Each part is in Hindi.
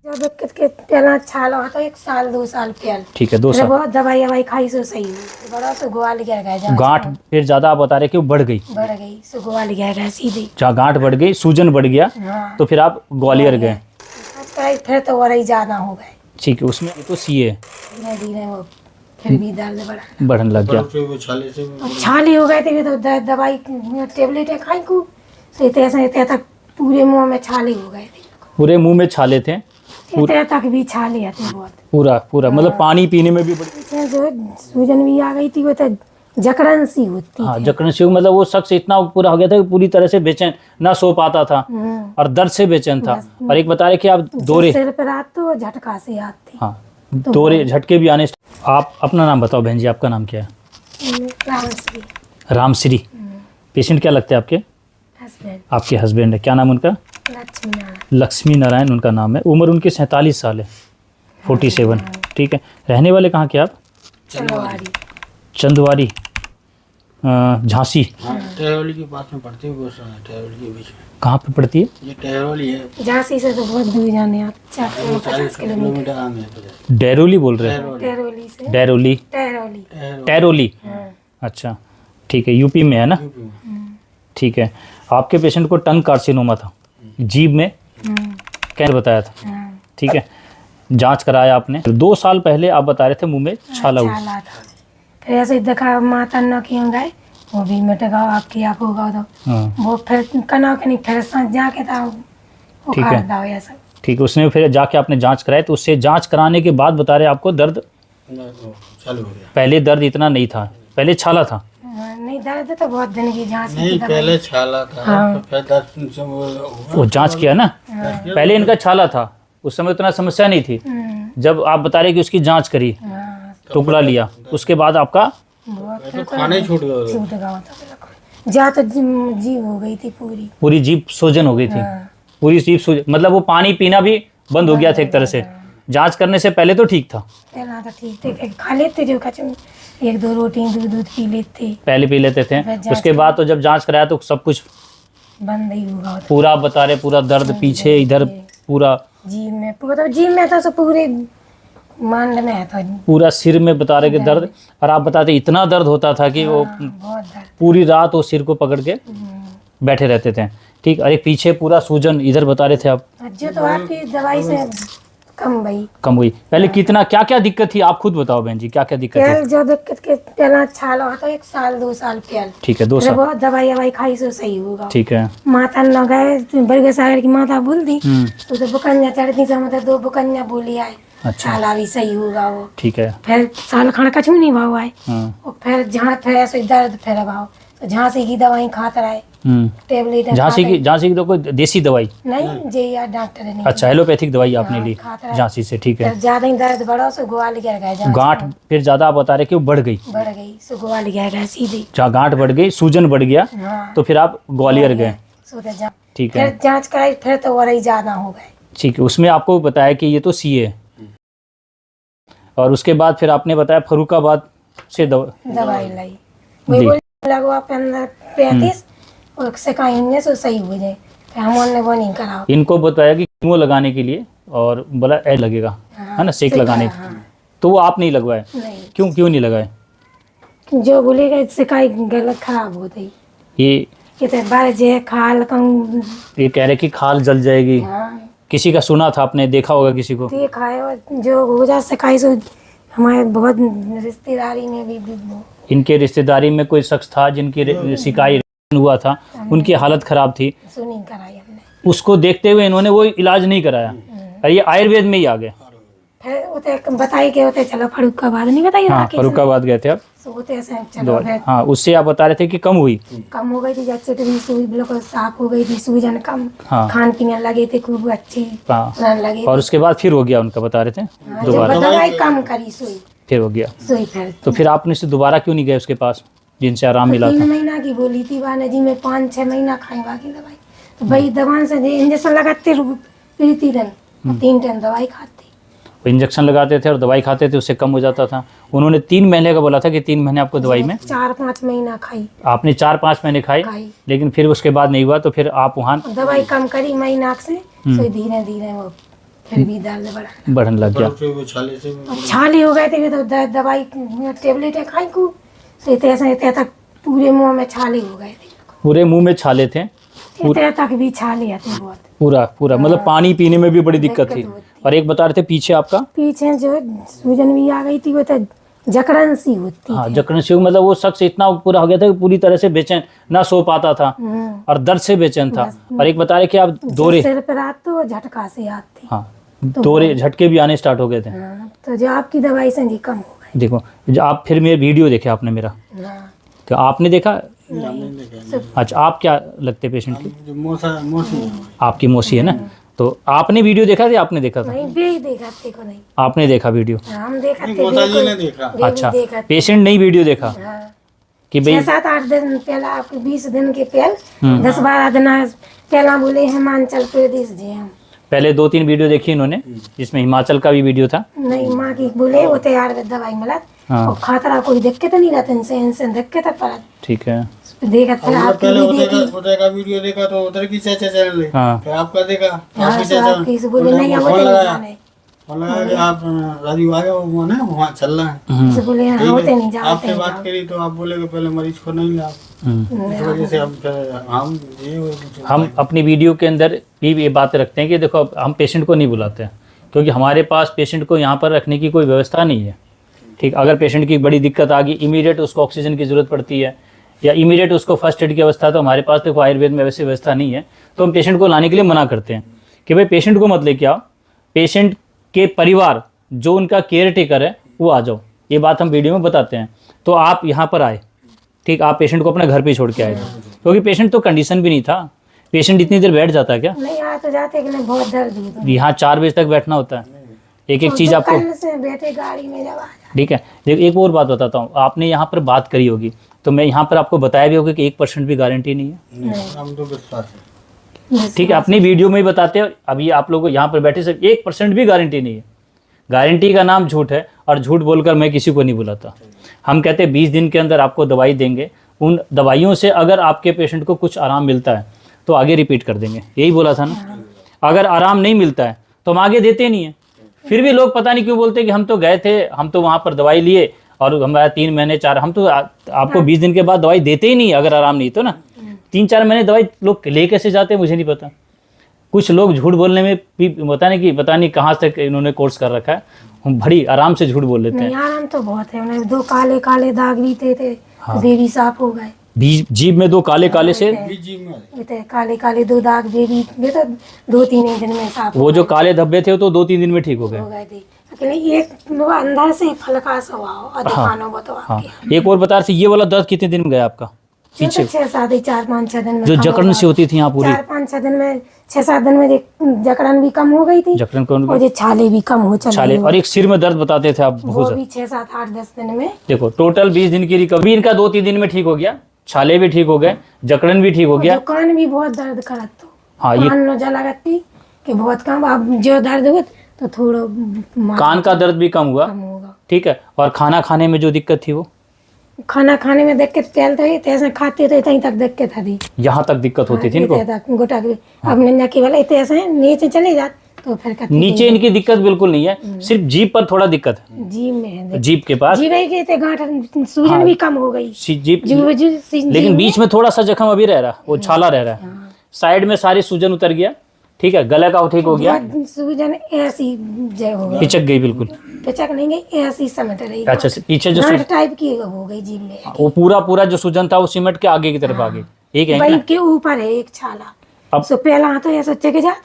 जब दिक्कत के पहला छाला होता है 1 साल 2 साल पहले। ठीक है, 2 साल। बहुत दवाई ववाई खाई सो सही हुई, बड़ा सो ग्वाल गिर गया, गांठ फिर ज्यादा आप बता रहे कि वो बढ़ गई सो ग्वाल गिर गया सीधे। जहाँ गांठ बढ़ गई, सूजन बढ़ गया, हाँ। तो फिर आप ग्वालियर गए। फिर तो और ही ज्यादा हो गए। ठीक है, उसमें तो सीए धीरे धीरे वो फिर भी दर्द बढ़ने लग गया। छाले हो गए थे तो दवाई टेबलेट खाई को से तक पूरे मुंह में छाले हो गए थे। पूरे मुंह में छाले थे, इतने तक भी छाले आते बहुत पूरा मतलब पानी पीने में भी बड़ी जो सूजन भी आ गई थी, वो तो जकड़न सी होती। हाँ, जकड़न सी, मतलब वो शख्स इतना पूरा हो गया था कि पूरी तरह से बेचैन, ना सो पाता था और दर्द से बेचैन था। और एक बता रहे कि आप दौरे सिर पर आते तो झटका से आते। हाँ, दौरे झटके भी आने। आप अपना नाम बताओ बहन जी, आपका नाम क्या है? रामश्री। रामश्री। पेशेंट क्या लगते हैं आपके? हस्बैंड। आपके हस्बैंड है, क्या नाम उनका? लक्ष्मी नारायण। लक्ष्मी नारायण उनका नाम है। उम्र उनकी 47 साल है, 47। ठीक है, रहने वाले कहाँ के आप? चंदवारी, झांसी। टहरौली के पास में पड़ती है, टहरौली के बीच में। कहाँ पे पड़ती है? ये टहरौली है, झांसी से तो बहुत दूर जाने आप 40 किलोमीटर आगे है। डेरोली बोल रहे हैं? टहरौली से डेरोली, टहरौली। अच्छा, ठीक है, यूपी में है ना? ठीक है, आपके पेशेंट को टंग कार्सिनोमा था, जीभ में कैंसर बताया था। ठीक है, जांच कराया आपने। 2 साल पहले आप बता रहे थे मुंह में छाला हुआ। फिर ऐसे देखा माता न क्यों गए, वो भी मिट गया, आपकी आप होगा तो वो फिर कना के नहीं, फिर जाके था ठीक है, ठीक है, उसने फिर जाके आपने जांच कराई, तो उससे जांच कराने के बाद बता रहे आपको दर्द चालू हो गया। पहले दर्द इतना नहीं था, पहले छाला था। नहीं, दर्द तो बहुत दिन की जांच नहीं, पहले छाला था। हाँ। फिर दर्द से वो जांच किया ना। पहले इनका छाला था, उस समय उतना समस्या नहीं थी। जब आप बता रहे कि उसकी जांच करी, टुकड़ा लिया, उसके बाद आपका खाना ही छूट गया जा, तो जीभ हो गई थी, पूरी जीभ सूजन हो गई थी। पूरी जीभ सूजन, मतलब वो पानी पीना भी बंद हो गया था एक तरह से। जांच करने से पहले तो ठीक था, पहला तो ठीक थे, खा लेते जो कचू 1-2 रोटी दूध पी लेते, पहले पी लेते थे। उसके बाद तो जब जांच कराया तो सब कुछ बंद ही होगा। पूरा बता रहे, पूरा दर्द पीछे इधर पूरा जीभ में, तो पूरे मांड में है, तो पूरा सिर में बता रहे कि दर्द। और आप बताते इतना दर्द होता था कि वो पूरी रात वो सिर को पकड़ के बैठे रहते थे। ठीक, और एक पीछे पूरा सूजन इधर बता रहे थे आप। जो तो आपकी दवाई से कम हुई। पहले कितना क्या क्या दिक्कत थी, आप खुद बताओ बहन जी, क्या क्या दिक्कत थी? जो दिक्कत के पहला छाला होता है 1 साल 2 साल पहले। ठीक है, 2 साल। बहुत दवाई ववाई खाई सो सही होगा। ठीक है, माता न गए, बरगे सागर की माता बोल दी तो बुकन्या चढ़ती से, मतलब 2 बुकन्या बोली आए। अच्छा, छाला भी सही होगा वो। ठीक है, फिर साल खाना कछु नहीं भाव आए। और फिर जहाँ फिर ऐसे दर्द फिर भाव, तो झांसी की दवाई खाते रहे, टेबलेट। झांसी की तो कोई देसी दवाई नहीं, जे या डॉक्टर ने। अच्छा, एलोपैथिक दवाई आपने ली झांसी से। ठीक है, ज्यादा ही दर्द बढ़ा सो ग्वाल गिर गया, गांठ फिर ज्यादा आप बता रहे कि वो बढ़ गई सो ग्वाल गिर गया सीधे। जहाँ गांठ बढ़ गई, सूजन बढ़ गया, तो फिर आप ग्वालियर गए। ठीक है, फिर जांच कराई, फिर तो और ही ज्यादा हो गए। ठीक है, उसमें आपको बताया कि ये तो सीए है। और उसके बाद फिर आपने बताया फरुखाबाद से दवाई लाई, लगवा 35 और सिखाएंगे सो सही हो जाए। हमने वो नहीं करा। इनको बताया कि कीमो लगाने के लिए, और बोला ऐड लगेगा, है ना, सेक लगाने। तो वो आप नहीं लगवाए? क्यों नहीं लगाए? जो बोलेगा सिकाई गलत खराब हो गई। ये खाल ये कह रहे कि खाल जल जाएगी। किसी का सुना था आपने, देखा होगा किसी को? देखा है, जो हो जा सिकाई सो हमारे बहुत रिश्तेदारी में भी इनके रिश्तेदारी में कोई शख्स था जिनकी शिकायत हुआ था, उनकी हालत खराब थी, नहीं कराई हमने। उसको देखते हुए इन्होंने वो इलाज नहीं कराया, और ये आयुर्वेद में ही आ गए। फिर बताई के होते, चलो फरुखाबाद नहीं बताइए। हाँ, फरुखाबाद गए थे आप। चलो, हाँ, उससे आप बता रहे थे कि कम हुई, कम हो गई थी, जैसे सुई बिल्कुल साफ हो गई थी, सूजन कम। हाँ, खान पीने लगे थे खूब अच्छी। हाँ, लगे। और उसके बाद फिर हो गया उनका, बता रहे थे दोबारा दवाई कम करी, सुई फिर हो गया। तो फिर आपने से दोबारा क्यों नहीं गए उसके पास, जिनसे आराम मिला था? 3 महीना की बोली थी वाने जी, में 5-6 महीना खाई बाकी दवाई। तो भाई दवा से इंजेक्शन लगाते 3 टाइम दवाई खाती, इंजेक्शन लगाते थे और दवाई खाते थे, उससे कम हो जाता था। उन्होंने 3 महीने का बोला था कि 3 महीने आपको दवाई में। 4-5 महीना खाई। आपने 4-5 महीने खाई, लेकिन फिर उसके बाद नहीं हुआ, तो फिर आप वहाँ दवाई कम करी महीना से, धीरे धीरे वो फिर भी दर्द बढ़ा। बढ़ने लग गया। बड़े हुए छाले से भी अब छाले हो गए थे तो दवाई टेबलेटें खाई को तो इतने तक पूरे मुंह में छाले हो गए थे। पूरे मुंह में छाले थे, इतने तक भी छाले आते बहुत। पूरा पूरा मतलब पानी पीने में भी बड़ी दिक्कत थी। होती। और एक बता रहे थे पीछे आपका, पीछे जो सूजन भी आ गई थी वो तो जकड़न सी होती हाँ थी। जकड़न से, मतलब वो शख्स इतना पूरा हो गया था कि पूरी तरह से बेचैन, ना सो पाता था और दर्द से बेचैन था। और एक बता रहे कि आप दौरे, सिर पर आते तो झटका से आती। हाँ दौरे झटके भी आने स्टार्ट हो गए थे। हाँ, तो जो आपकी दवाई से जी कम हो गई। देखो जो आप फिर मेरे वीडियो देखे आपने मेरा, हाँ, तो आपने देखा। हमने देखा। अच्छा आप क्या लगते पेशेंट की? जो मौसी है। आपकी मौसी है ना, तो आपने वीडियो देखा था, आपने देखा था? नहीं भी देखा देखो नहीं। आपने देखा वीडियो? हम देखा थे मौसा जी ने देखा। अच्छा देखा थे। पेशेंट नहीं वीडियो देखा हाँ। कि भाई 6-7-8 दिन पहला आपको 20 दिन के पहले 10-12 दिन पहला बोले हिमाचल प्रदेश जे हम पहले 2-3 वीडियो देखी इन्होंने, जिसमें हिमाचल का भी वीडियो था। नहीं माँ की बोले वो तैयार दवाई मिला हाँ। और खातरा कोई दिक्कत नहीं रहता इनसे दिक्कत है पर ठीक है। देखा फिर हमने आपकी पहले भी देखी। उधर का वीडियो देखा तो उधर की चाचा चैनल है। हाँ फिर आपका देखा, हाँ, आपकी तो चाचा आपकी से बोले नहीं फोन वो नहीं लगाया। जाने। फोन लगाया कि आप राजू आ गया, वो ना वहाँ चल रहा है। हम्म, से बोले हाँ ठीक होते है। नहीं जाते आपसे नहीं बात जाओ। करी तो आप बोले कि पहले मरीज को नहीं लाओ। हम्म। इस वजह से हम फिर हम ये हम अपनी वीडियो के अंदर भी ये बात रखते हैं कि देखो हम पेशेंट को नहीं बुलाते हैं, क्योंकि हमारे पास पेशेंट को यहाँ पर रखने की कोई व्यवस्था नहीं है। ठीक, अगर पेशेंट की बड़ी दिक्कत आ गई, इमीडिएट उसको ऑक्सीजन की ज़रूरत पड़ती है या इमीडिएट उसको फर्स्ट एड की अवस्था, तो हमारे पास देखो आयुर्वेद में वैसी व्यवस्था नहीं है, तो हम पेशेंट को लाने के लिए मना करते हैं कि भाई पेशेंट को मत लेके आओ, पेशेंट के परिवार जो उनका केयर टेकर है वो आ जाओ। ये बात हम वीडियो में बताते हैं। तो आप यहाँ पर आए, ठीक, आप पेशेंट को अपने घर पे ही छोड़ के आए, क्योंकि पेशेंट तो कंडीशन भी नहीं था। पेशेंट इतनी देर बैठ जाता है क्या? नहीं आ तो जाते कि नहीं बहुत दर्द होता है। यहाँ 4 बजे तक बैठना होता है, एक एक चीज़ तो आपको। कल से बैठे गाड़ी में जब आ जाए। ठीक है, देखो एक और बात बताता हूँ, आपने यहाँ पर बात करी होगी तो मैं यहाँ पर आपको बताया भी होगा कि 1% भी गारंटी नहीं है। हम तो विश्वास है। ठीक है, अपनी वीडियो में ही बताते हैं। अभी आप लोगों को यहाँ पर बैठे सिर्फ 1% भी गारंटी नहीं है। गारंटी का नाम झूठ है, और झूठ बोलकर मैं किसी को नहीं बुलाता। हम कहते हैं 20 दिन के अंदर आपको दवाई देंगे, उन दवाइयों से अगर आपके पेशेंट को कुछ आराम मिलता है तो आगे रिपीट कर देंगे, यही बोला था ना। अगर आराम नहीं मिलता है तो हम आगे देते नहीं है। फिर भी लोग पता नहीं क्यों बोलते कि हम तो गए थे, हम तो वहाँ पर दवाई लिए और हमारा 3 महीने 4, हम तो आपको 20 दिन के बाद दवाई देते ही नहीं अगर आराम नहीं तो ना। 3-4 महीने दवाई लोग ले कैसे जाते हैं मुझे नहीं पता। कुछ लोग झूठ बोलने में भी पता नहीं कहाँ से इन्होंने कोर्स कर रखा है, हम बड़ी आराम से झूठ बोल लेते हैं। नहीं आराम तो बहुत है। उन्हें 2 काले काले दाग भी थे हाँ। वे भी साफ हो गए। जीभ में 2 काले काले से, जी में ये थे काले काले 2 दाग वे तो 2-3 दिन में साफ वो जो काले धब्बे थे वो तो 2-3 दिन में ठीक हो हो गए। गए थे। अकेले एक वो अंदर से फलका सा हुआ और दिखानो वो तो हाँ, आपके एक और बता रहे थे, ये वाला दर्द कितने दिन में गया आपका? पीछे 4-5-6 दिन में जो कम जकड़न हो सी होती थी यहाँ पूरी, 4-5-6 दिन में 6-7 दिन में जकड़न भी कम हो गई थी जकड़न कौन और ये छाले भी कम हो चले छाले, और एक सिर में दर्द बताते थे आप वो बहुत भी 6-7-8-10 दिन में। देखो टोटल 20 दिन की रिकवरी, इनका 2-3 दिन में ठीक हो गया, छाले भी ठीक हो गए, जकड़न भी ठीक हो गया। जो कान भी बहुत दर्द करत तो हाँ, ये कान नो जला लगती कि बहुत कम। अब जो दर्द हुआ तो थोड़ा कान का दर्द भी कम हुआ, कम होगा। ठीक है। और खाना खाने में जो दिक्कत थी वो, खाना खाने में दिक्कत पहले तो ऐसे खाते थे तहीं तक दिक्कत थी। यहाँ तक दिक्कत होती थी इनको। गोटा अब नन्या केवल इतने ऐसे नीचे चले जाते तो फिर कहते नीचे इनकी दिक्कत बिल्कुल नहीं है, सिर्फ जीभ पर थोड़ा दिक्कत है, जीभ में है। जीभ के पास जीभ के थे गांठ सूजन भी कम हो गई। जीभ, जीभ लेकिन बीच में थोड़ा सा जख्म अभी रह रहा है, वो छाला रह रहा है। साइड में सारी सूजन उतर गया, ठीक है, गला का ठीक हो गया, सूजन ऐसी जय हो गई, पिचक गई बिल्कुल। पिचक नहीं गई ऐसी समेट रही। अच्छा, पीछे जो गांठ टाइप की हो गई जीभ में। वो पूरा जो सूजन था वो सिमट के आगे की तरफ आ गई। एक है वही ना? के ऊपर है एक छाला। अब सो पहला हाथ ऐसा चेक जा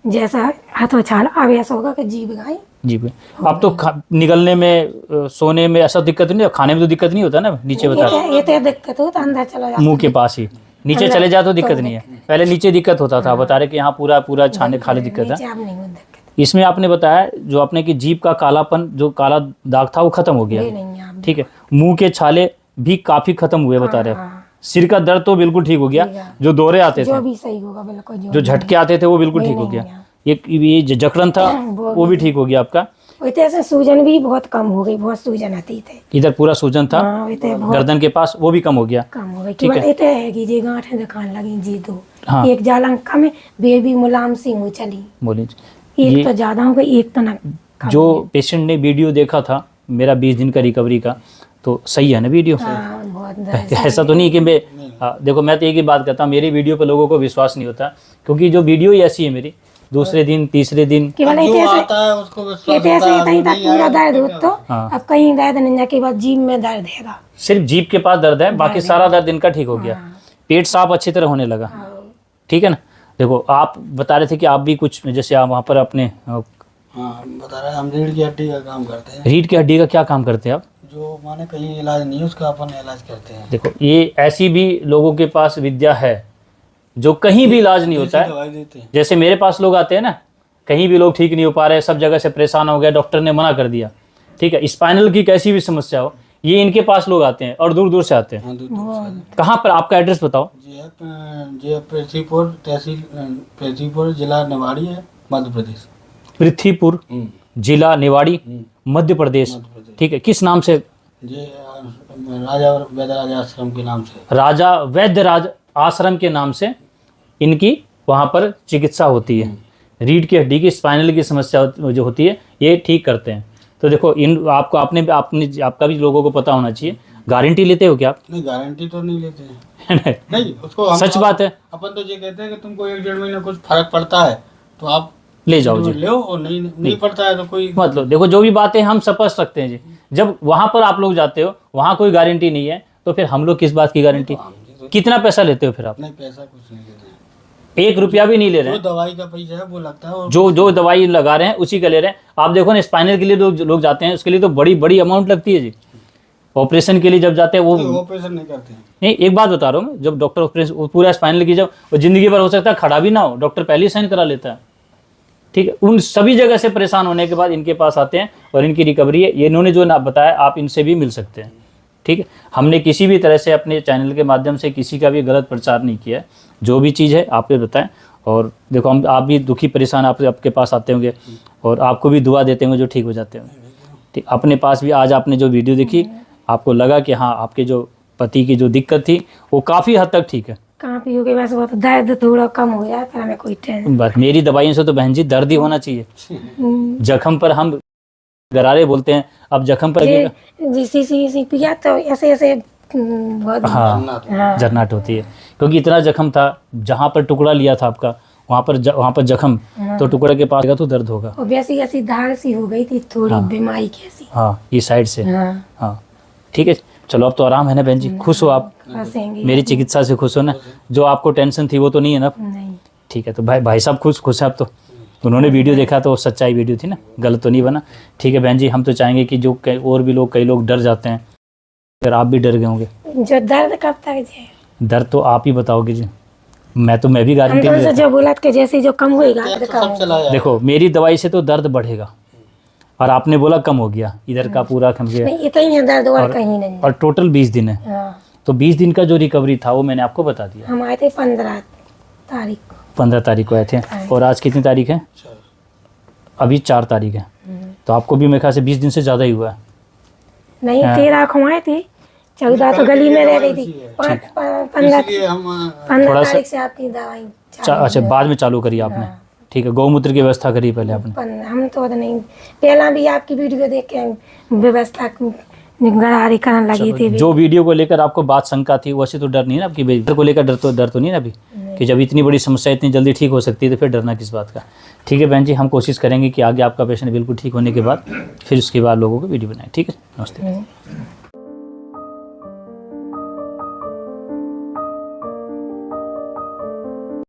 जैसा हाथों छाला, अब ऐसा होगा कि जीभ गई। जी भाई, अब तो निकलने में सोने में ऐसा दिक्कत नहीं है, खाने में तो दिक्कत नहीं होता ना, नीचे बता रहे ये तो दिक्कत हो तो अंदर चला जाता। मुंह के पास ही, नीचे चले जाए तो दिक्कत नहीं है। पहले नीचे दिक्कत होता था, बता रहे कि यहाँ पूरा छाने खाने दिक्कत है। नीचे अब नहीं हो दिक्कत। इसमें आपने बताया जो आपने कि जीभ का कालापन, जो काला दाग था वो खत्म हो गया, ये नहीं है अब। ठीक है। मुंह के छाले भी काफी खत्म हुए बता रहे। हाँ। सिर का दर्द तो बिल्कुल ठीक हो गया, जो दौरे आते जो थे, भी सही होगा बिल्कुल। जो झटके आते थे वो बिल्कुल ठीक हो गया। ये जो जकड़न था वो भी ठीक हो गया आपका। वैसे ऐसे सूजन भी बहुत कम हो गई, बहुत सूजन आती थे। इधर पूरा सूजन था हाँ, वैसे बहुत गर्दन के पास, वो भी कम हो गया। कम हो गई। ठीक है। केवल इतने है कि ये गांठ दिखाने लगी जी दो। हाँ। एक जालंग कम है, बेबी मुलायम सी हो चली। बोलिए। एक तो ज़्यादा हो गई, एक तो ना कम। जो पेशेंट ने वीडियो देखा था मेरा 20 दिन का रिकवरी का, तो सही है ना वीडियो? हाँ, बहुत दर्द। ऐसा तो नहीं कि मैं देखो मैं तो एक ही बात कहता हूँ, मेरी वीडियो पे लोगों को विश्वास नहीं होता, क्योंकि जो वीडियो ही ऐसी है मेरी, दूसरे दिन तीसरे दिन केवल जो ऐसे आता है उसको विश्वास ऐसे होता है, ऐसे ही था नहीं पूरा आया दर्द तो हो क्या तो हाँ। अब कहीं दर्द नहीं जाके बाद जीभ में दर्द हैगा। सिर्फ जीभ के पास दर्द है, बाकी सारा दर्द इनका ठीक हो गया, पेट साफ अच्छी तरह होने लगा। ठीक है ना? देखो आप बता रहे थे कि आप भी कुछ, जैसे आप वहाँ पर अपने हाँ, बता रहे हैं, हम रीढ़ की हड्डी का काम करते हैं। रीढ़ की हड्डी का क्या काम करते हैं आप? जो माने कहीं इलाज नहीं है उसका अपन इलाज करते हैं। देखो ये ऐसी भी लोगों के पास विद्या है जो कहीं भी इलाज नहीं होता है। दवाई देते हैं। जैसे मेरे पास लोग आते हैं ना, कहीं भी लोग ठीक नहीं हो पा रहे, सब जगह से परेशान हो गए, डॉक्टर ने मना कर दिया, ठीक है, स्पाइनल की कैसी भी समस्या हो, ये इनके पास लोग आते हैं और दूर दूर से आते हैं। हाँ, दूर से। कहाँ पर? आपका एड्रेस बताओ। जी पृथ्वीपुर तहसील, पृथ्वीपुर जिला निवाड़ी है, मध्य प्रदेश। पृथ्वीपुर जिला निवाड़ी, मध्य प्रदेश। मध्य प्रदेश। ठीक है, किस नाम से? जी राजा वैद्यराज आश्रम के नाम से। राजा वैद्यराज आश्रम के नाम से इनकी वहाँ पर चिकित्सा होती है। रीढ़ की हड्डी की, स्पाइनल की समस्या जो होती है ये ठीक करते हैं। तो देखो इन आपको आपका भी लोगों को पता होना चाहिए। गारंटी लेते हो क्या आप? नहीं, गारंटी तो नहीं लेते हैं। नहीं, उसको हम सच बात है। अपन तो ये कहते हैं कि तुमको 1-1.5 महीने कुछ फर्क पड़ता है तो आप ले जाओ जी। लो, और नहीं पड़ता है तो कोई मतलब देखो जो भी बातें हम स्पष्ट रखते हैं जी, जब वहाँ पर आप लोग जाते हो वहाँ कोई गारंटी नहीं है, तो फिर हम लोग किस बात की गारंटी? कितना पैसा लेते हो फिर आप? नहीं, पैसा कुछ नहीं लेते हैं। 1 रुपया भी नहीं ले रहे जो हैं। दवाई का पैसा है वो लगता है, और जो दवाई लगा रहे हैं उसी का ले रहे हैं। आप देखो ना, स्पाइनल के लिए लोग जाते हैं, उसके लिए तो बड़ी बड़ी अमाउंट लगती है जी। ऑपरेशन के लिए जब जाते हैं वो ऑपरेशन नहीं करते हैं। नहीं, एक बात बता रहा हूँ मैं, जब डॉक्टर ऑपरेशन पूरा स्पाइनल की, जब वो जिंदगी भर हो सकता है खड़ा भी ना हो, डॉक्टर पहले ही साइन करा लेता है। ठीक है, उन सभी जगह से परेशान होने के बाद इनके पास आते हैं और इनकी रिकवरी है। ये इन्होंने जो ना बताया, आप इनसे भी मिल सकते हैं। ठीक है, हमने किसी भी तरह से अपने चैनल के माध्यम से किसी का भी गलत प्रचार नहीं किया है। जो भी चीज़ है आपको बताएं। और देखो आप भी दुखी परेशान आपके पास आते होंगे और आपको भी दुआ देते होंगे जो ठीक हो जाते होंगे। ठीक, अपने पास भी आज आपने जो वीडियो देखी, आपको लगा कि हाँ आपके जो पति की जो दिक्कत थी वो काफ़ी हद तक ठीक है। कहाँ पे हो गई बस, वो तो दर्द थोड़ा कम हो जाए, फिर हमें कोई टेंशन। बस मेरी दवाइयों से तो बहन जी दर्द ही होना चाहिए। जख्म पर हम गरारे बोलते हैं, अब जख्म पर लगेगा। जी पिया तो ऐसे ऐसे बहुत। हाँ, झरनाट होती है, क्योंकि इतना जख्म था, जहाँ पर टुकड़ा लिया था आपका वहाँ पर जख्म, तो टुकड़े के पास तो दर्द होगा। और वैसी ऐसी धार सी हो गई थी थोड़ी, बीमारी कैसी। हाँ, इस साइड से। हाँ, हाँ ठीक है, चलो अब तो आराम है ना बहन जी? खुश हो आप? हंसेंगे। मेरी चिकित्सा से खुश हो ना? जो आपको टेंशन थी वो तो नहीं है ना? नहीं। ठीक है, तो भाई साहब खुश है अब तो? उन्होंने वीडियो देखा तो सच्चाई वीडियो थी ना, गलत तो नहीं बना। ठीक है बहन जी, हम तो चाहेंगे कि जो और भी लोग, कई लोग डर जाते हैं, अगर आप भी डर गए होंगे। जो दर्द कब तक जाए? दर्द तो आप ही बताओगे जी, मैं भी हम गारंटी तो नहीं उनसे देता। जो बोला कि जैसे जो कम होएगा तो कम सब चला जाए। देखो मेरी दवाई से तो दर्द बढ़ेगा, और आपने बोला कम हो गया, इधर का पूरा कम गया, नहीं, इतना ही है दर्द और कहीं नहीं। और टोटल 20 दिन है। हाँ, तो 20 दिन का जो रिकवरी था वो मैंने आपको बता दिया। हम आए थे 15 तारीख को। 15 तारीख को आए थे, और आज कितनी तारीख है? अभी 4 तारीख है। तो आपको भी मेरे ख्याल से 20 दिन से ज़्यादा ही हुआ है। नहीं, 13 को आए थे, 14 तो गली में रह गई थी, 15 इसलिए हम 15 थोड़ा सा- तारीख से आपकी दवाई चालू। अच्छा, बाद में चालू करी आपने? ठीक है, गौमूत्र की व्यवस्था करी पहले आपने? हम तो नहीं, पहला भी आपकी वीडियो देख के व्यवस्था गरारी करने लगी थी। जो वीडियो को लेकर आपको बात शंका थी, वैसे तो डर नहीं है ना आपकी? डर को लेकर डर तो नहीं ना अभी, कि जब इतनी बड़ी समस्या इतनी जल्दी ठीक हो सकती है तो फिर डरना किस बात का? ठीक है बहन जी, हम कोशिश करेंगे कि आगे आपका पेशेंट बिल्कुल ठीक होने के बाद फिर उसके बाद लोगों को वीडियो बनाएं। ठीक है, नमस्ते।